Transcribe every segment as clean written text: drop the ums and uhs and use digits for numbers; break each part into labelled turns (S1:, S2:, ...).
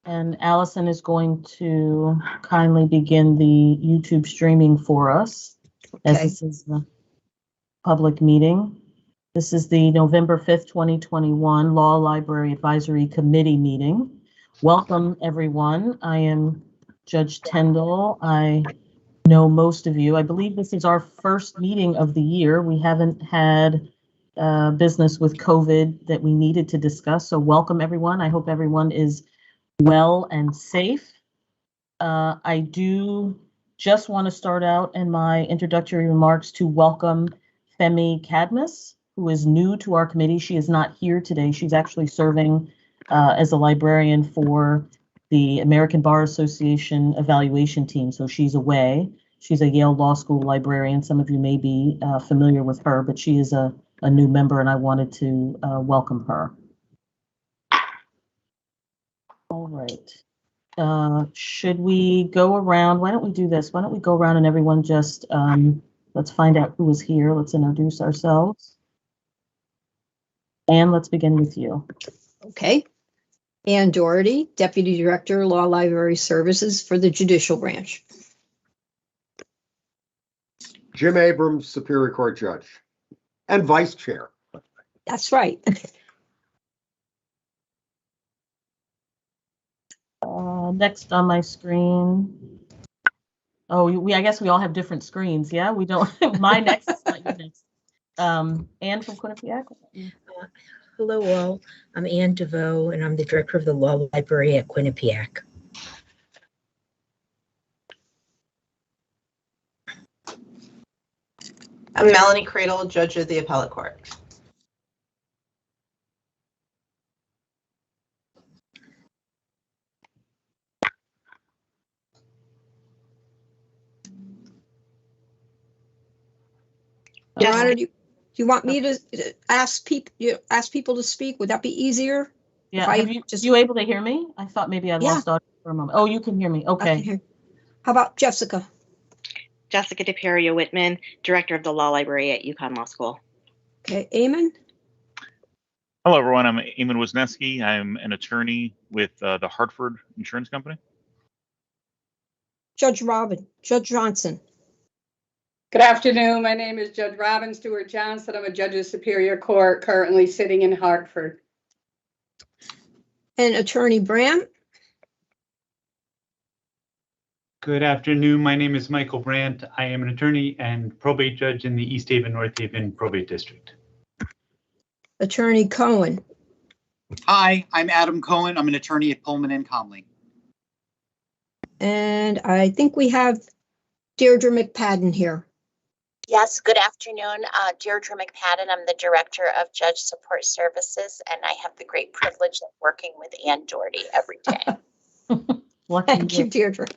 S1: And Allison is going to kindly begin the YouTube streaming for us, as
S2: Okay.
S1: this is the public meeting. This is the November 5th, 2021 Law Library Advisory Committee meeting. Welcome, everyone. I am Judge Tyndall. I know most of you. I believe this is our first meeting of the year. We haven't had business with COVID that we needed to discuss, so welcome, everyone. I hope everyone is well and safe. I do just want to start out in my introductory remarks to welcome Femi Cadmus, who is new to our committee. She is not here today. She's actually serving as a librarian for the American Bar Association evaluation team, so she's away. She's a Yale Law School librarian. Some of you may be familiar with her, but she is a new member, and I wanted to welcome her. All right. Should we go around? Why don't we do this? Why don't we go around and everyone just, let's find out who is here. Let's introduce ourselves. Anne, let's begin with you.
S2: Okay. Ann Doherty, Deputy Director, Law Library Services for the Judicial Branch.
S3: Jim Abrams, Superior Court Judge and Vice Chair.
S2: That's right.
S1: Next on my screen. Oh, I guess we all have different screens. Yeah, we don't. My next is not your next. Anne from Quinnipiac.
S4: Hello all, I'm Ann DeVoe and I'm the Director of the Law Library at Quinnipiac.
S5: I'm Melanie Cradle, Judge of the Appellate Court.
S2: Your Honor, do you want me to ask people to speak? Would that be easier?
S1: Yeah, are you able to hear me? I thought maybe I lost audio for a moment. Oh, you can hear me. Okay.
S2: How about Jessica?
S6: Jessica DePerio Whitman, Director of the Law Library at UConn Law School.
S2: Okay, Eamon?
S7: Hello, everyone. I'm Eamon Wisniewski. I'm an attorney with the Hartford Insurance Company.
S2: Judge Johnson.
S8: Good afternoon. My name is Judge Robin Stewart Johnson. I'm a judge of Superior Court, currently sitting in Hartford.
S2: And Attorney Brandt.
S9: Good afternoon. My name is Michael Brandt. I am an attorney and probate judge in the East Haven, North Haven Probate District.
S2: Attorney Cohen.
S10: Hi, I'm Adam Cohen. I'm an attorney at Pullman and Comley.
S2: And I think we have Deirdre McPadden here.
S11: Yes, good afternoon. Deirdre McPadden. I'm the Director of Judge Support Services, and I have the great privilege of working with Ann Doherty every day.
S2: Thank you, Deirdre.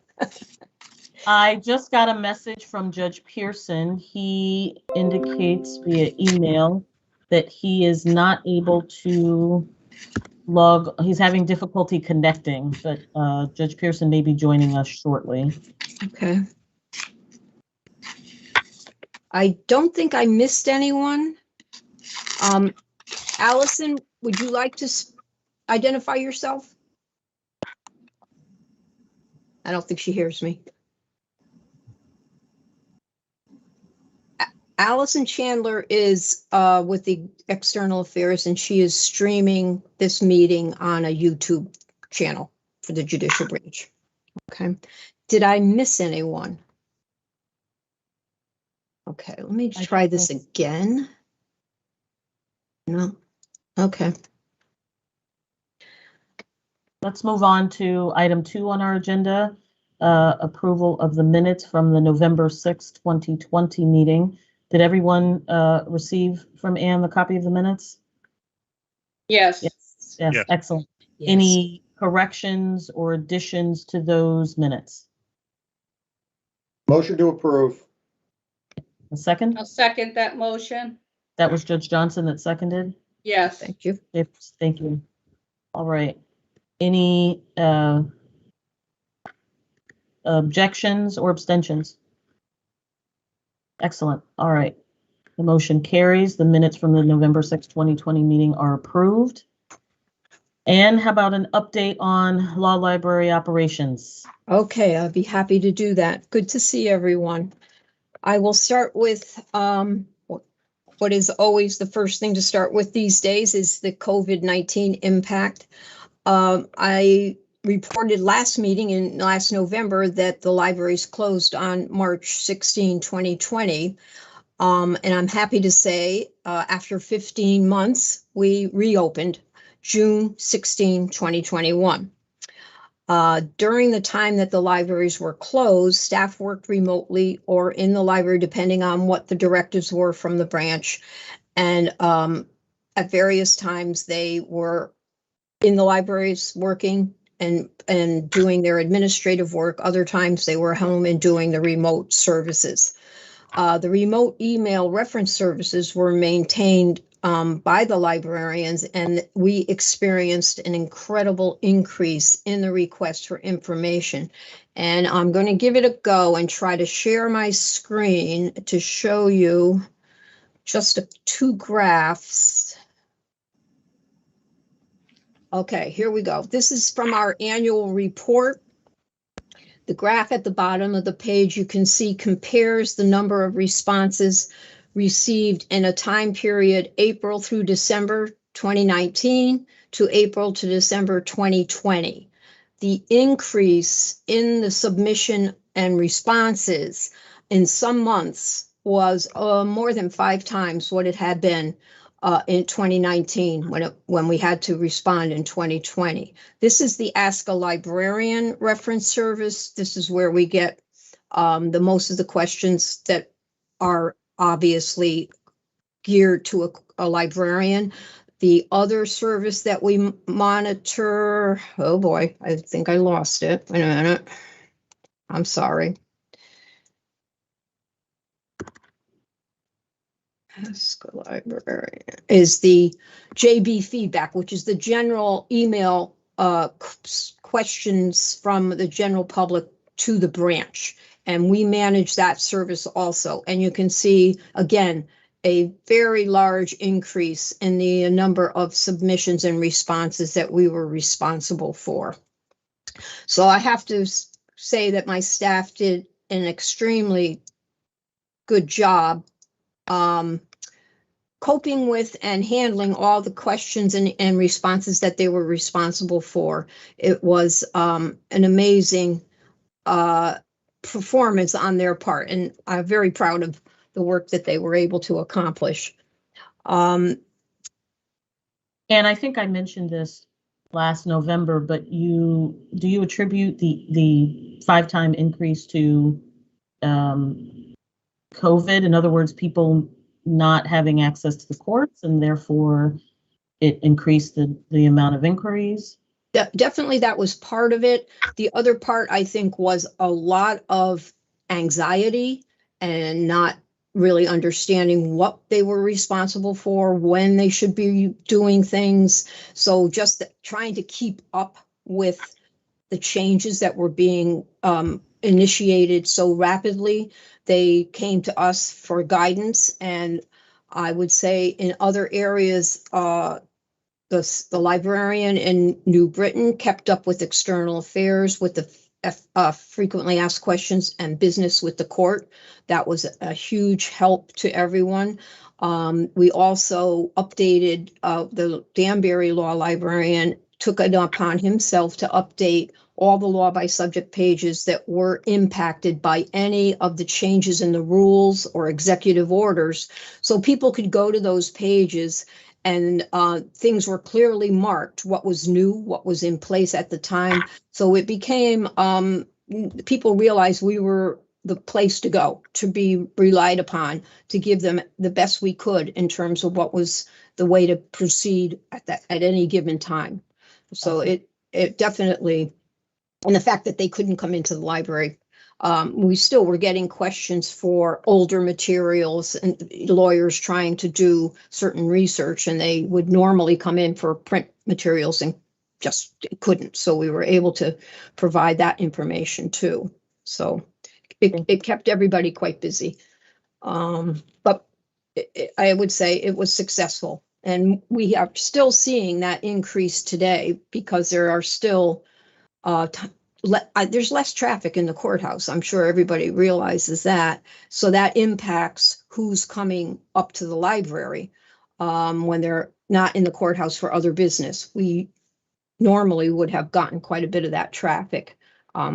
S1: I just got a message from Judge Pearson. He indicates via email that he is not able to log. He's having difficulty connecting, but Judge Pearson may be joining us shortly.
S2: Okay. I don't think I missed anyone. Allison, would you like to identify yourself? I don't think she hears me. Allison Chandler is with the External Affairs, and she is streaming this meeting on a YouTube channel for the Judicial Branch. Okay. Did I miss anyone? Okay, let me try this again. No. Okay.
S1: Let's move on to item 2 on our agenda, approval of the minutes from the November 6th, 2020 meeting. Did everyone receive from Anne the copy of the minutes?
S8: Yes.
S1: Yes. Excellent. Yes. Any corrections or additions to those minutes?
S3: Motion to approve.
S1: A second?
S8: I'll second that motion.
S1: That was Judge Johnson that seconded?
S8: Yes.
S2: Thank you.
S1: Thank you. All right. Any objections or abstentions? Excellent. All right. The motion carries. The minutes from the November 6, 2020 meeting are approved. And how about an update on law library operations?
S2: Okay, I'll be happy to do that. Good to see everyone. I will start with what is always the first thing to start with these days is the COVID-19 impact. I reported last November that the libraries closed on March 16, 2020. And I'm happy to say after 15 months, we reopened June 16, 2021. During the time that the libraries were closed, staff worked remotely or in the library, depending on what the directives were from the branch. And at various times, they were in the libraries working and doing their administrative work. Other times, they were home and doing the remote services. The remote email reference services were maintained by the librarians, and we experienced an incredible increase in the request for information. And I'm going to give it a go and try to share my screen to show you just two graphs. Okay, here we go. This is from our annual report. The graph at the bottom of the page you can see compares the number of responses received in a time period April through December 2019 to April to December 2020. The increase in the submission and responses in some months was more than 5 times what it had been in 2019 when we had to respond in 2020. This is the Ask a Librarian reference service. This is where we get the most of the questions that are obviously geared to a librarian. The other service that we monitor, oh boy, I think I lost it. Wait a minute. I'm sorry. Ask a Librarian is the JB feedback, which is the general email questions from the general public to the branch. And we manage that service also. And you can see, again, a very large increase in the number of submissions and responses that we were responsible for. So I have to say that my staff did an extremely good job coping with and handling all the questions and responses that they were responsible for. It was an amazing performance on their part, and I'm very proud of the work that they were able to accomplish.
S1: And I think I mentioned this last November, but do you attribute the 5-time increase to COVID? In other words, people not having access to the courts, and therefore it increased the amount of inquiries?
S2: Definitely that was part of it. The other part, I think, was a lot of anxiety and not really understanding what they were responsible for, when they should be doing things. So just trying to keep up with the changes that were being initiated so rapidly. They came to us for guidance, and I would say in other areas, the librarian in New Britain kept up with external affairs, with the frequently asked questions, and business with the court. That was a huge help to everyone. We also updated the Danbury Law Librarian, took it upon himself to update all the law by subject pages that were impacted by any of the changes in the rules or executive orders. So people could go to those pages and things were clearly marked, what was new, what was in place at the time. So it became, people realized we were the place to go, to be relied upon, to give them the best we could in terms of what was the way to proceed at any given time. So it definitely, and the fact that they couldn't come into the library, we still were getting questions for older materials and lawyers trying to do certain research, and they would normally come in for print materials and just couldn't. So we were able to provide that information too. So it kept everybody quite busy. But I would say it was successful. And we are still seeing that increase today because there are still, there's less traffic in the courthouse. I'm sure everybody realizes that. So that impacts who's coming up to the library when they're not in the courthouse for other business. We normally would have gotten quite a bit of that traffic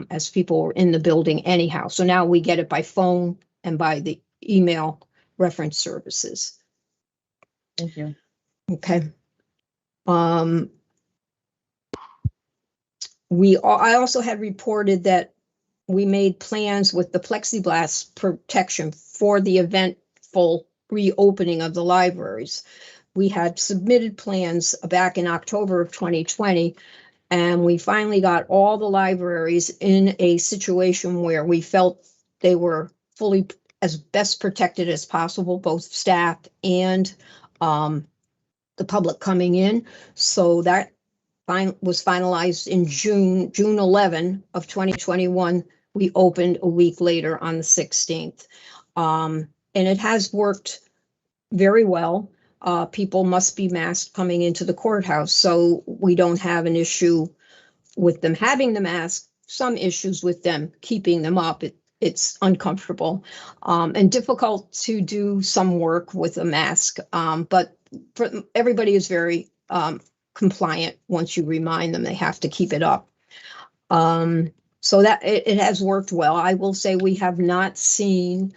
S2: as people were in the building anyhow. So now we get it by phone and by the email reference services.
S1: Thank you.
S2: Okay. I also had reported that we made plans with the plexiglass protection for the eventful reopening of the libraries. We had submitted plans back in October of 2020, and we finally got all the libraries in a situation where we felt they were fully as best protected as possible, both staff and the public coming in. So that was finalized in June 11 of 2021. We opened a week later on the 16th. And it has worked very well. People must be masked coming into the courthouse, so we don't have an issue with them having the mask. Some issues with them keeping them up. It's uncomfortable and difficult to do some work with a mask, but everybody is very compliant once you remind them they have to keep it up. So that it has worked well. I will say we have not seen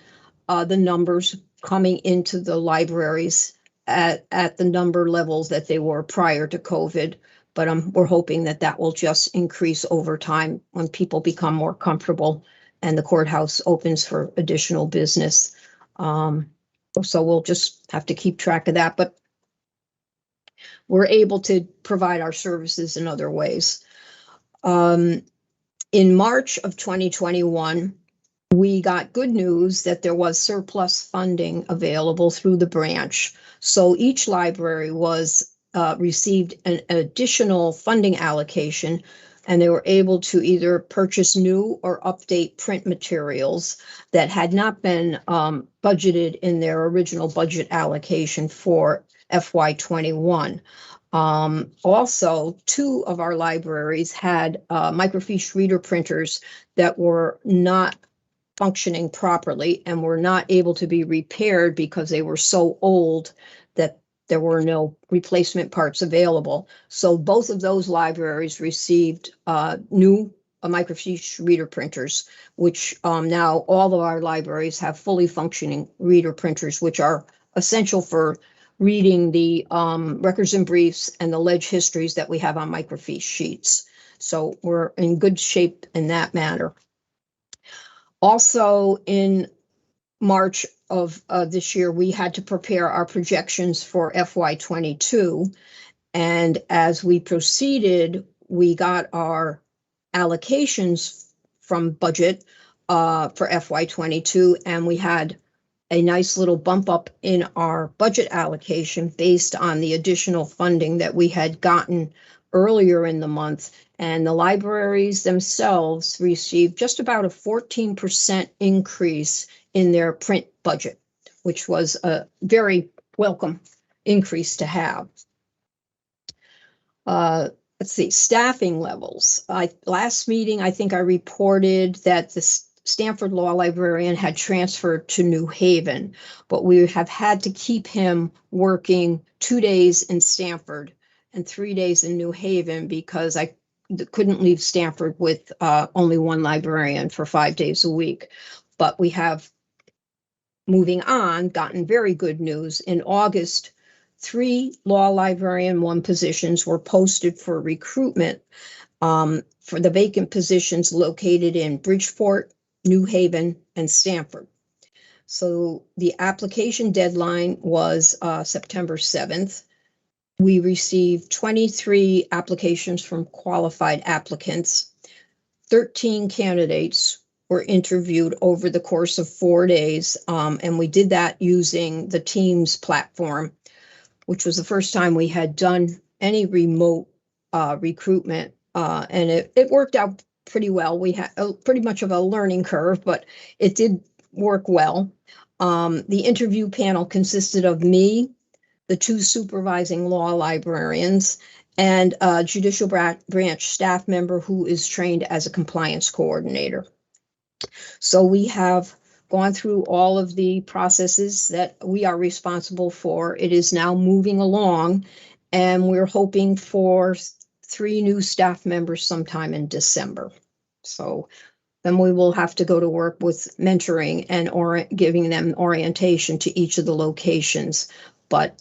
S2: the numbers coming into the libraries at the number levels that they were prior to COVID, but we're hoping that that will just increase over time when people become more comfortable and the courthouse opens for additional business. So we'll just have to keep track of that, but we're able to provide our services in other ways. In March of 2021, we got good news that there was surplus funding available through the branch. So each library was received an additional funding allocation, and they were able to either purchase new or update print materials that had not been budgeted in their original budget allocation for FY21. Also, 2 of our libraries had microfiche reader printers that were not functioning properly and were not able to be repaired because they were so old that there were no replacement parts available. So both of those libraries received new microfiche reader printers, which now all of our libraries have fully functioning reader printers, which are essential for reading the records and briefs and the ledge histories that we have on microfiche sheets. So we're in good shape in that matter. Also in March of this year, we had to prepare our projections for FY22. And as we proceeded, we got our allocations from budget for FY22, and we had a nice little bump up in our budget allocation based on the additional funding that we had gotten earlier in the month. And the libraries themselves received just about a 14% increase in their print budget, which was a very welcome increase to have. Let's see, staffing levels. Last meeting, I think I reported that the Stanford Law Librarian had transferred to New Haven, but we have had to keep him working 2 days in Stanford and 3 days in New Haven because I couldn't leave Stanford with only 1 librarian for 5 days a week. But we have, moving on, gotten very good news. In August, 3 law librarian 1 positions were posted for recruitment for the vacant positions located in Bridgeport, New Haven, and Stanford. So the application deadline was September 7th. We received 23 applications from qualified applicants. 13 candidates were interviewed over the course of 4 days, and we did that using the Teams platform, which was the first time we had done any remote recruitment, and it worked out pretty well. We had pretty much of a learning curve, but it did work well. The interview panel consisted of me, the 2 supervising law librarians, and a judicial branch staff member who is trained as a compliance coordinator. So we have gone through all of the processes that we are responsible for. It is now moving along, and we're hoping for 3 new staff members sometime in December. So then we will have to go to work with mentoring and giving them orientation to each of the locations. But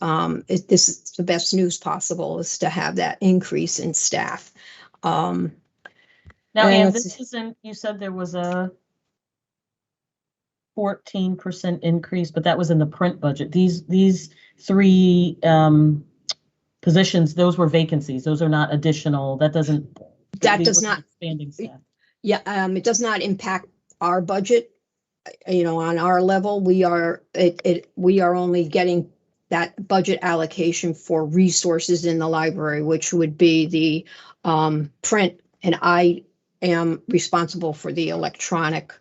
S2: this is the best news possible, is to have that increase in staff.
S1: Now,
S2: and
S1: Anne, this isn't, you said there was a 14% increase, but that was in the print budget. These 3 positions, those were vacancies. Those are not additional. That does not expanding staff.
S2: Yeah, it does not impact our budget. You know, on our level, we are only getting that budget allocation for resources in the library, which would be the print, and I am responsible for the electronic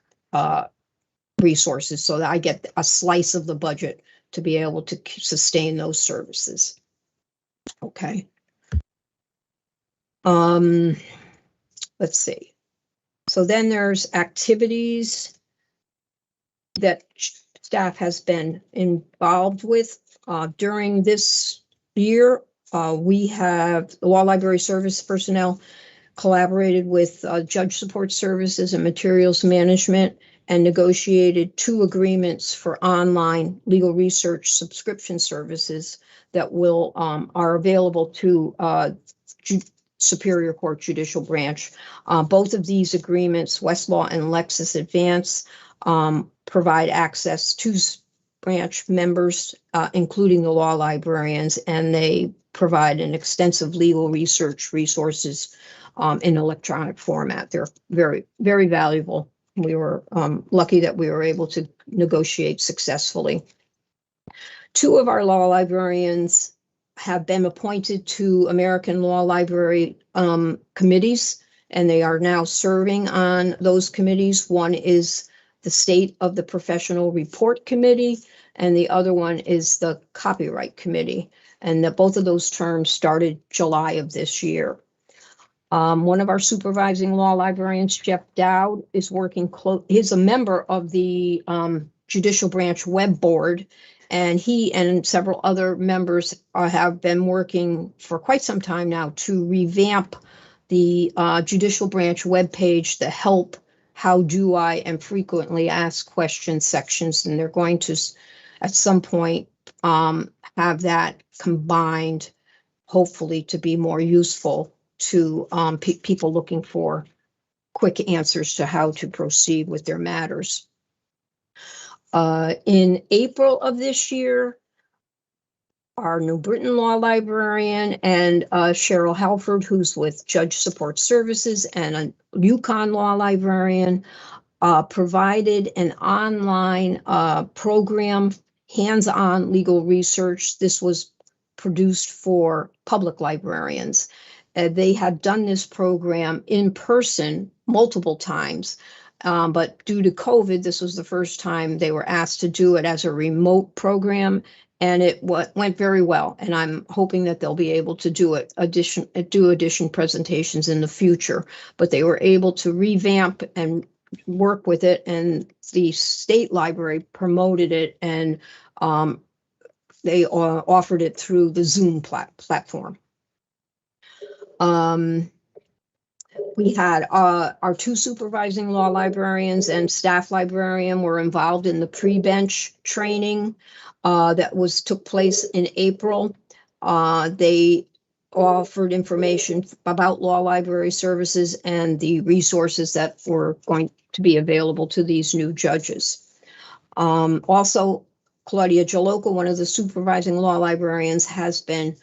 S2: resources, so that I get a slice of the budget to be able to sustain those services. Okay. Let's see. So then there's activities that staff has been involved with during this year. We have the Law Library Service personnel collaborated with Judge Support Services and Materials Management and negotiated 2 agreements for online legal research subscription services that are available to Superior Court Judicial Branch. Both of these agreements, Westlaw and Lexis Advance, provide access to branch members, including the law librarians, and they provide an extensive legal research resources in electronic format. They're very, very valuable. We were lucky that we were able to negotiate successfully. 2 of our law librarians have been appointed to American Law Library committees, and they are now serving on those committees. One is the State of the Professional Report Committee, and the other one is the Copyright Committee. And both of those terms started July of this year. One of our supervising law librarians, Jeff Dowd, is working close. He's a member of the Judicial Branch Web Board, and he and several other members have been working for quite some time now to revamp the Judicial Branch webpage, the help, how do I, and frequently asked questions sections, and they're going to, at some point, have that combined, hopefully to be more useful to people looking for quick answers to how to proceed with their matters. In April of this year, our New Britain Law Librarian and Cheryl Halford, who's with Judge Support Services, and a Yukon Law Librarian, provided an online program, hands-on legal research. This was produced for public librarians. They had done this program in person multiple times, but due to COVID, this was the first time they were asked to do it as a remote program, and it went very well. And I'm hoping that they'll be able to do addition presentations in the future. But they were able to revamp and work with it, and the state library promoted it, and they offered it through the Zoom platform. We had our 2 supervising law librarians and staff librarian were involved in the pre-bench training that took place in April. They offered information about law library services and the resources that were going to be available to these new judges. Also, Claudia Jaloka, one of the supervising law librarians, has been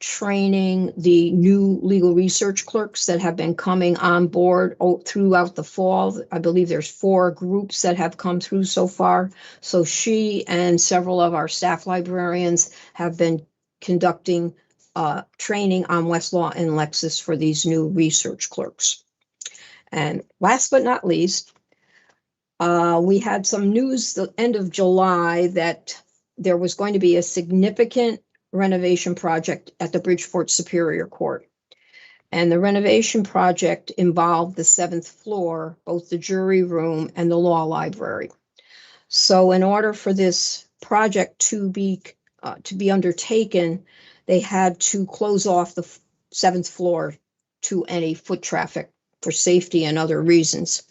S2: training the new legal research clerks that have been coming on board throughout the fall. I believe there's 4 groups that have come through so far. So she and several of our staff librarians have been conducting training on Westlaw and Lexis for these new research clerks. And last but not least, we had some news the end of July that there was going to be a significant renovation project at the Bridgeport Superior Court. And the renovation project involved the 7th floor, both the jury room and the law library. So in order for this project to be undertaken, they had to close off the 7th floor to any foot traffic for safety and other reasons.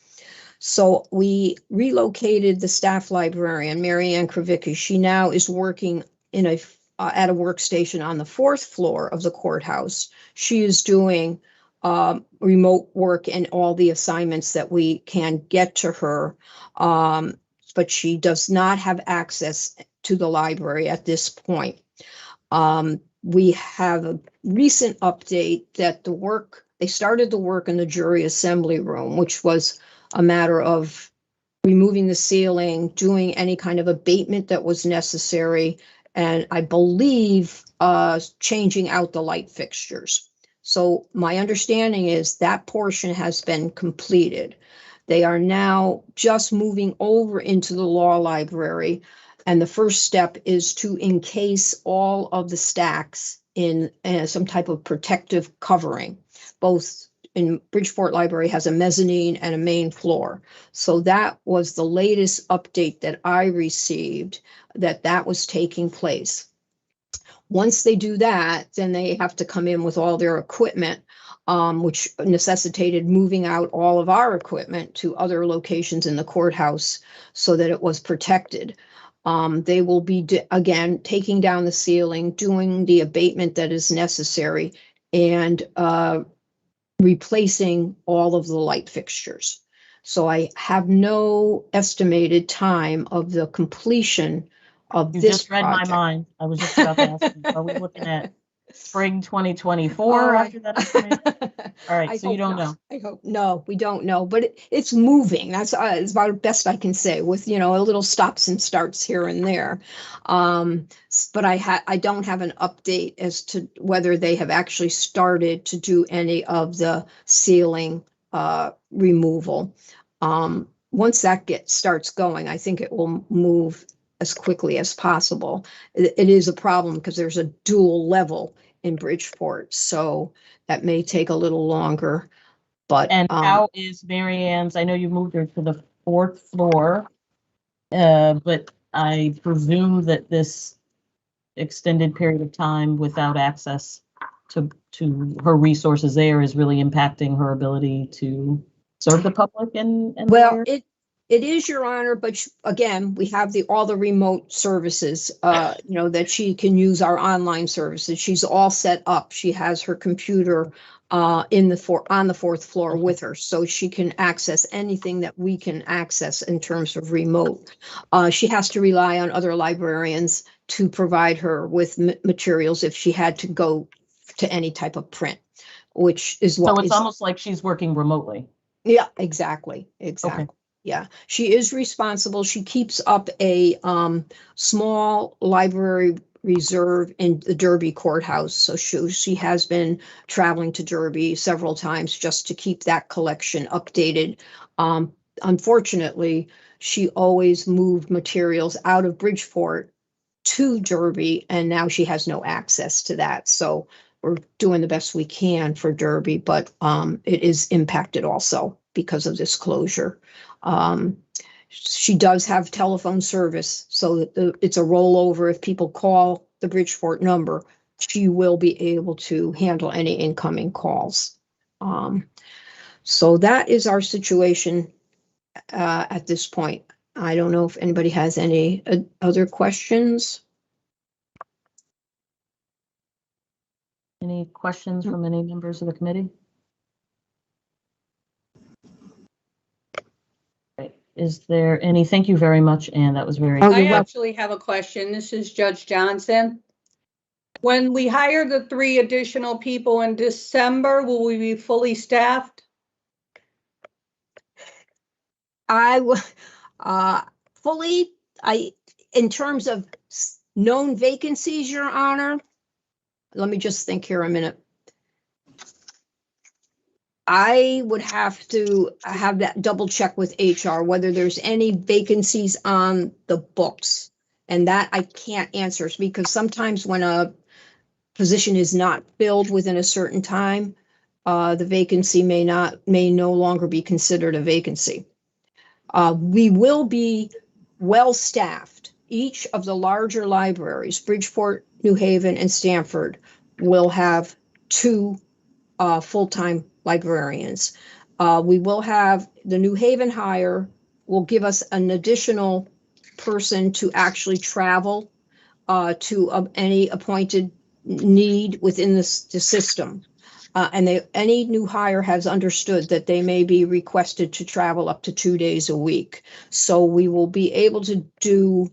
S2: So we relocated the staff librarian, Mary Ann Kravicki. She now is working in at a workstation on the 4th floor of the courthouse. She is doing remote work and all the assignments that we can get to her. But she does not have access to the library at this point. We have a recent update that they started the work in the jury assembly room, which was a matter of removing the ceiling, doing any kind of abatement that was necessary, and I believe changing out the light fixtures. So my understanding is that portion has been completed. They are now just moving over into the law library. And the first step is to encase all of the stacks in some type of protective covering. Both in Bridgeport Library has a mezzanine and a main floor. So that was the latest update that I received, that was taking place. Once they do that, then they have to come in with all their equipment, which necessitated moving out all of our equipment to other locations in the courthouse so that it was protected. They will be, again, taking down the ceiling, doing the abatement that is necessary, and replacing all of the light fixtures. So I have no estimated time of the completion of
S1: You
S2: this
S1: just read
S2: project.
S1: my mind. I was just about to ask you, are we looking at spring 2024 after that estimate? All right, so you don't know.
S2: I hope, no, we don't know, but it's moving. That's it's about the best I can say, with, a little stops and starts here and there. But I don't have an update as to whether they have actually started to do any of the ceiling removal. Once that starts going, I think it will move as quickly as possible. It is a problem because there's a dual level in Bridgeport, so that may take a little longer. But
S1: And how is Mary Ann's? I know you moved her to the 4th floor, but I presume that this extended period of time without access to her resources there is really impacting her ability to serve the public and
S2: well, it is, Your Honor, but again, we have all the remote services, that she can use our online services. She's all set up. She has her computer on the 4th floor with her, so she can access anything that we can access in terms of remote. She has to rely on other librarians to provide her with materials if she had to go to any type of print, which is what.
S1: So it's almost like she's working remotely.
S2: Yeah, exactly. Okay. Yeah, she is responsible. She keeps up a small library reserve in the Derby courthouse. So she has been traveling to Derby several times just to keep that collection updated. Unfortunately, she always moved materials out of Bridgeport to Derby, and now she has no access to that. So we're doing the best we can for Derby, but it is impacted also because of this closure. She does have telephone service, so it's a rollover. If people call the Bridgeport number, she will be able to handle any incoming calls. So that is our situation at this point. I don't know if anybody has any other questions.
S1: Any questions from any members of the committee? Is there any? Thank you very much, Anne. That was very.
S8: I actually have a question. This is Judge Johnson. When we hire the 3 additional people in December, will we be fully staffed?
S2: In terms of known vacancies, Your Honor, let me just think here a minute. I would have to have that double check with HR whether there's any vacancies on the books, and that I can't answer because sometimes when position is not filled within a certain time, the vacancy may no longer be considered a vacancy. We will be well-staffed. Each of the larger libraries, Bridgeport, New Haven, and Stamford, will have 2 full-time librarians. We will have the New Haven hire will give us an additional person to actually travel to any appointed need within the system. And any new hire has understood that they may be requested to travel up to 2 days a week. So we will be able to do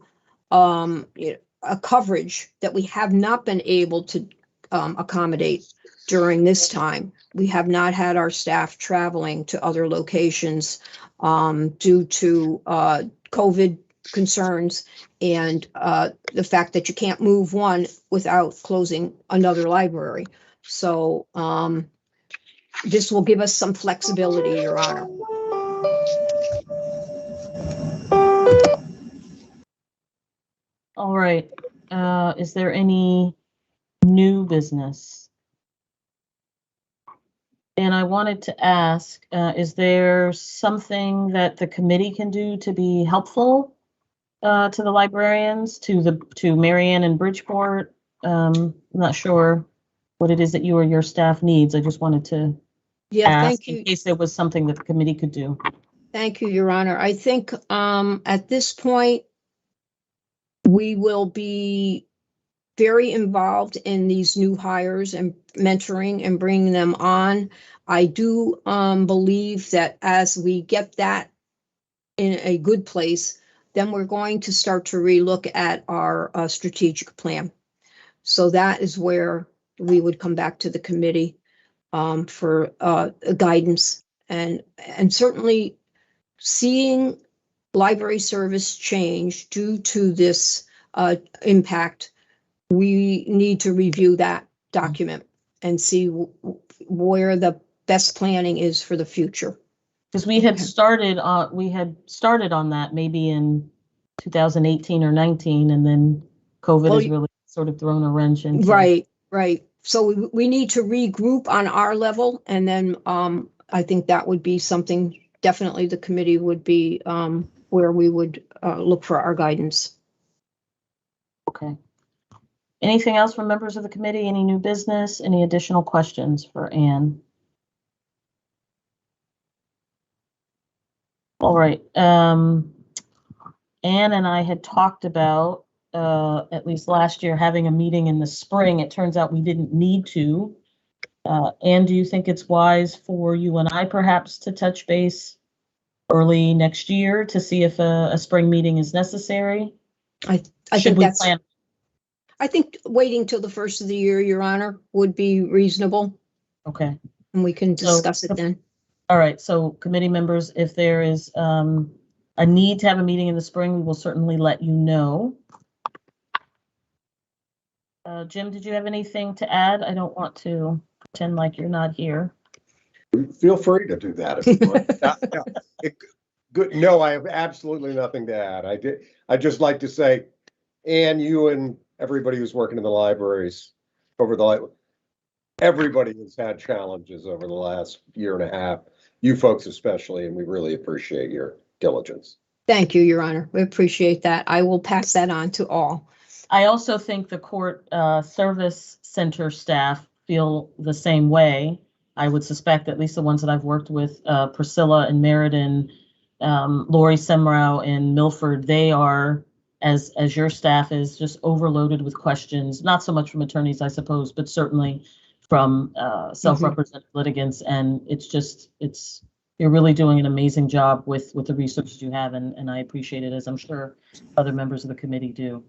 S2: a coverage that we have not been able to accommodate during this time. We have not had our staff traveling to other locations due to COVID concerns and the fact that you can't move one without closing another library. So this will give us some flexibility, Your Honor.
S1: All right. Is there any new business? And I wanted to ask, is there something that the committee can do to be helpful to the librarians, to Marianne and Bridgeport? I'm not sure what it is that you or your staff needs. I just wanted to ask in case there was something that the committee could do.
S2: Thank you, Your Honor. I think at this point, we will be very involved in these new hires and mentoring and bringing them on. I do believe that as we get that in a good place, then we're going to start to relook at our strategic plan. So that is where we would come back to the committee for guidance and certainly seeing library service change due to this impact. We need to review that document and see where the best planning is for the future.
S1: Because we had started on that maybe in 2018 or 19, and then COVID has really sort of thrown a wrench into.
S2: Right. So we need to regroup on our level, and then I think that would be something definitely the committee would be where we would look for our guidance.
S1: Okay. Anything else from members of the committee? Any new business? Any additional questions for Anne? All right. Anne and I had talked about, at least last year, having a meeting in the spring. It turns out we didn't need to. Anne, do you think it's wise for you and I perhaps to touch base early next year to see if a spring meeting is necessary?
S2: I think waiting till the first of the year, Your Honor, would be reasonable.
S1: Okay.
S2: And we can discuss it then.
S1: All right. So committee members, if there is a need to have a meeting in the spring, we will certainly let you know. Jim, did you have anything to add? I don't want to pretend like you're not here.
S3: Feel free to do that if you want. Good. No, I have absolutely nothing to add. I'd just like to say, Anne, you and everybody who's working in the libraries everybody has had challenges over the last year and a half, you folks especially, and we really appreciate your diligence.
S2: Thank you, Your Honor. We appreciate that. I will pass that on to all.
S1: I also think the court service center staff feel the same way. I would suspect at least the ones that I've worked with, Priscilla and Meriden, Lori Semrau and Milford, they are, as your staff is, just overloaded with questions, not so much from attorneys, I suppose, but certainly from self-represented litigants. And you're really doing an amazing job with the resources you have, and I appreciate it, as I'm sure other members of the committee do.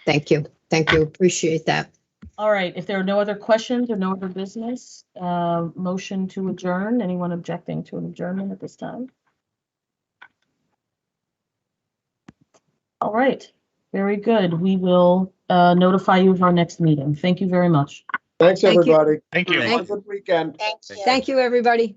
S2: Thank you. Thank you. Appreciate that.
S1: All right. If there are no other questions or no other business, motion to adjourn. Anyone objecting to an adjournment at this time? All right. Very good. We will notify you of our next meeting. Thank you very much.
S3: Thanks, everybody.
S7: Thank you.
S3: Have a good weekend.
S11: Thank you.
S2: Thank you, everybody.